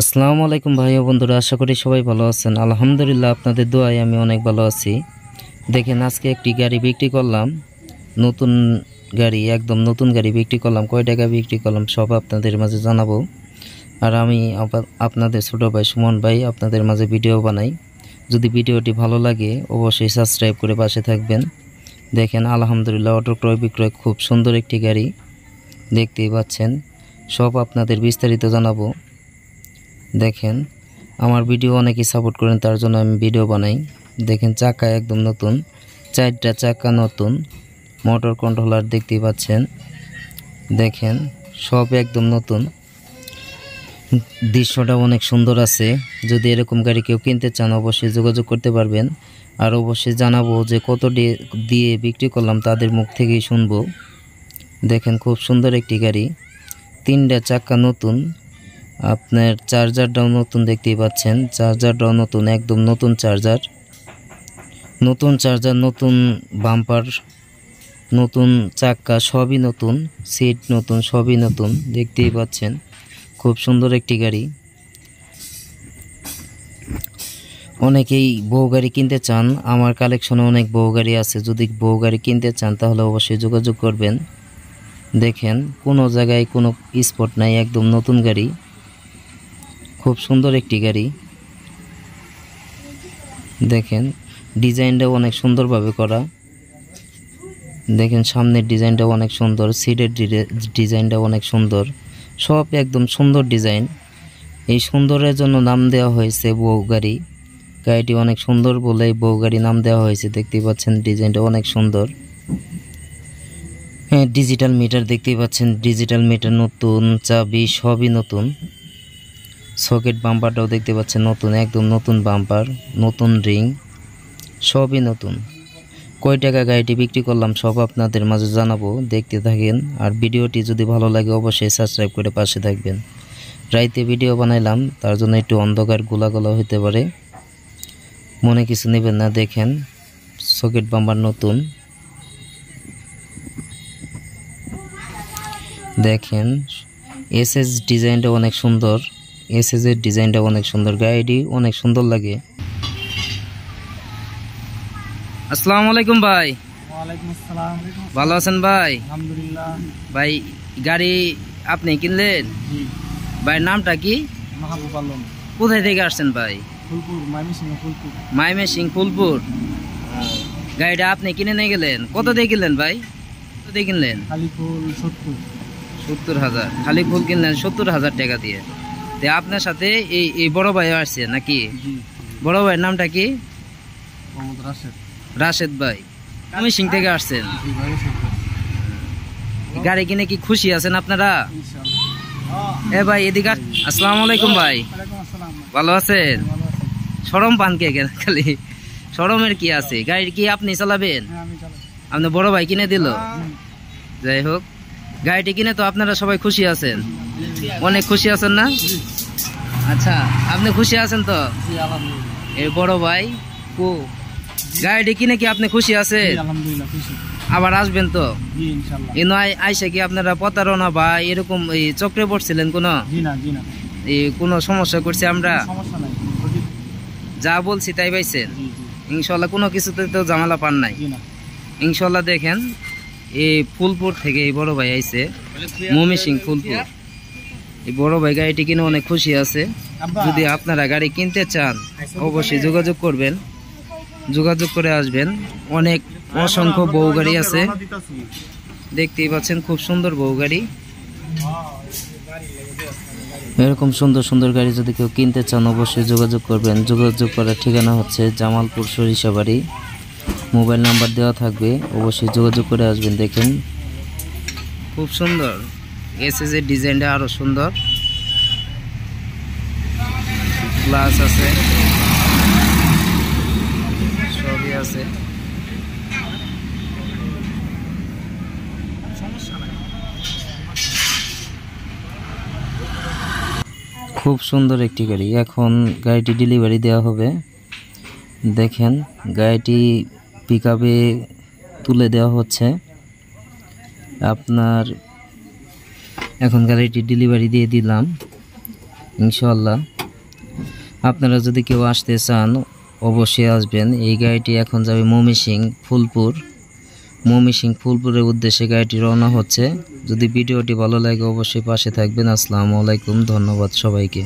আসসালামু আলাইকুম ভাই ও বন্ধুরা, আশা করি সবাই ভালো আছেন। আলহামদুলিল্লাহ, আপনাদের দোয়ায় আমি অনেক ভালো আছি। দেখেন, আজকে একটি গাড়ি বিক্রি করলাম, নতুন গাড়ি, একদম নতুন গাড়ি বিক্রি করলাম। কয় টাকা বিক্রি করলাম সব আপনাদের মাঝে জানাবো। আর আমি আপনাদের ছোট ভাই সুমন ভাই আপনাদের মাঝে ভিডিও বানাই। যদি ভিডিওটি ভালো লাগে অবশ্যই সাবস্ক্রাইব করে পাশে থাকবেন। দেখেন, আলহামদুলিল্লাহ, অটো ক্রয় বিক্রয় খুব সুন্দর একটি গাড়ি, দেখতেই পাচ্ছেন। সব আপনাদের বিস্তারিত জানাবো। দেখেন, আমার ভিডিও অনেকেই সাপোর্ট করেন, তার জন্য আমি ভিডিও বানাই। দেখেন, চাকা একদম নতুন, 4টা চাকা নতুন, মোটর কন্ট্রোলার দেখতেই পাচ্ছেন। দেখেন, সব একদম নতুন। দৃশ্যটা অনেক সুন্দর আছে। যদি এরকম গাড়ি কেউ কিনতে চান অবশ্যই যোগাযোগ করতে পারবেন। আর অবশ্যই জানাবো যে কত দিয়ে বিক্রি করলাম, তাদের মুখ থেকেই শুনবো। দেখেন, খুব সুন্দর একটি গাড়ি, 3টা চাকা নতুন, আপনার চার্জারটাও নতুন দেখতেই পাচ্ছেন। চার্জারটাও নতুন, একদম নতুন চার্জার, নতুন বাম্পার, নতুন চাকা, সবই নতুন, সিট নতুন, সবই নতুন দেখতেই পাচ্ছেন। খুব সুন্দর একটি গাড়ি। অনেকেই বউ গাড়ি কিনতে চান, আমার কালেকশনে অনেক বউ গাড়ি আছে। যদি বউ গাড়ি কিনতে চান তাহলে অবশ্যই যোগাযোগ করবেন। দেখেন, কোনো জায়গায় কোনো স্পট নাই, একদম নতুন গাড়ি, খুব সুন্দর একটি গাড়ি। দেখেন, ডিজাইনটাও অনেক সুন্দরভাবে করা। দেখেন, সামনের ডিজাইনটাও অনেক সুন্দর, সিটের ডিজাইনটাও অনেক সুন্দর, সব একদম সুন্দর ডিজাইন। এই সুন্দরের জন্য নাম দেওয়া হয়েছে বউ গাড়ি। গাড়িটি অনেক সুন্দর বলে বউ গাড়ি নাম দেওয়া হয়েছে। দেখতেই পাচ্ছেন, ডিজাইনটা অনেক সুন্দর। হ্যাঁ, ডিজিটাল মিটার দেখতেই পাচ্ছেন, ডিজিটাল মিটার নতুন, চাবি সবই নতুন। সকেট বাম্পারটাও দেখতে পাচ্ছেন নতুন, একদম নতুন বাম্পার, নতুন রিং, সবই নতুন। কয় টাকা গাড়িটি বিক্রি করলাম সব আপনাদের মাঝে জানাবো, দেখতে থাকেন। আর ভিডিওটি যদি ভালো লাগে অবশ্যই সাবস্ক্রাইব করে পাশে থাকবেন। রাইতে ভিডিও বানাইলাম, তার জন্য একটু অন্ধকার গোলা হতে পারে, মনে কিছু নেবেন না। দেখেন, সকেট বাম্পার নতুন। দেখেন, এসএস ডিজাইনটা অনেক সুন্দর, এসএস এর ডিজাইনটা অনেক সুন্দর, গাড়িটি অনেক সুন্দর লাগে। আসসালামু আলাইকুম ভাই। ওয়ালাইকুম আসসালাম। ভালো আছেন ভাই? আলহামদুলিল্লাহ। ভাই, গাড়ি আপনি কিনলেন? জি। ভাইয়ের নামটা কি? মাহবুব আলম। কোথায় থেকে আসছেন ভাই? ফুলপুর, ময়মনসিংহ ফুলপুর। ময়মনসিংহ ফুলপুর। গাড়িটা আপনি কিনে নিয়ে গেলেন, কত দিয়ে কিনলেন ভাই? কত দিয়ে কিনলেন? খালি ফুল 70। 70,000 খালি ফুল কিনলেন 70,000 টাকা দিয়ে। তো আপনার সাথে এই বড় ভাই আসছে নাকি? জি। বড় ভাইয়ের নামটা কি? মোহাম্মদ রাশেদ। রাশেদ ভাই, ময়মনসিংহ থেকে আসছেন। জি ভাই। গাড়ি কিনে কি খুশি আছেন আপনারা? ইনশাআল্লাহ। এ ভাই এদিকে আসসালামু আলাইকুম ভাই। ওয়ালাইকুম আসসালাম। ভালো আছেন? ভালো আছি। শরম পান কে খালি? শরমের কি আছে? গাড়ি কি আপনি চালাবেন? হ্যাঁ, আমি চালাই। আপনার বড় ভাই কিনে দিল। যাই হোক, গাড়িটি কিনে তো আপনারা সবাই খুশি আছেন, অনেক খুশি আছেন না? আচ্ছা, আপনি খুশি আছেন তো? জি আলহামদুলিল্লাহ। এই বড় ভাই গাড়িটি কিনে কি আপনি খুশি আছেন? আলহামদুলিল্লাহ খুশি। আবার আসবেন তো? জি ইনশাআল্লাহ। এই নয় আইসা কি আপনারা প্রতারণা বা এরকম এই চক্রে পড়ছিলেন কোনো? জি না, জি না। এই কোনো সমস্যা করছি আমরা? সমস্যা নাই। যা বলছি তাই পাইছেন? জি জি। ইনশাল্লাহ কোনো কিছুতে তো ঝামেলা পান নাই? জি না। ইনশাল্লাহ। দেখেন, এই ফুলপুর থেকে এই বড় ভাই আইছে, ময়মনসিংহ ফুলপুর। এই বড় ভাই গাড়িটি কিনে অনেক খুশি আছে। যদি আপনারা গাড়ি কিনতে চান অবশ্যই যোগাযোগ করবেন, যোগাযোগ করে আসবেন। অনেক অসংখ্য বউ গাড়ি আছে, দেখতেই পাচ্ছেন, খুব সুন্দর বউ গাড়ি। এরকম সুন্দর সুন্দর গাড়ি যদি কেউ কিনতে চান অবশ্যই যোগাযোগ করবেন। যোগাযোগ করার ঠিকানা হচ্ছে জামালপুর সরিষাবাড়ি, মোবাইল নাম্বার দেওয়া থাকবে, অবশ্যই যোগাযোগ করে আসবেন। দেখেন, খুব সুন্দর, এসএস এর ডিজাইনটা আরো সুন্দর, গ্লাস আছে, সবই আছে। খুব সুন্দর একটি গাড়ি। এখন গাড়িটি ডেলিভারি দেওয়া হবে। দেখেন, গাড়িটি পিকআপে তুলে দেওয়া হচ্ছে। আপনার এখন গাড়িটি ডেলিভারি দিয়ে দিলাম। ইনশাআল্লাহ। আপনারা যদি কেউ আসতে চান অবশ্যই আসবেন। এই গাড়িটি এখন যাবে ময়মনসিংহ ফুলপুরের উদ্দেশ্যে গাড়িটি রওনা হচ্ছে। যদি ভিডিওটি ভালো লাগে অবশ্যই পাশে থাকবেন। আসসালামু আলাইকুম, ধন্যবাদ সবাইকে।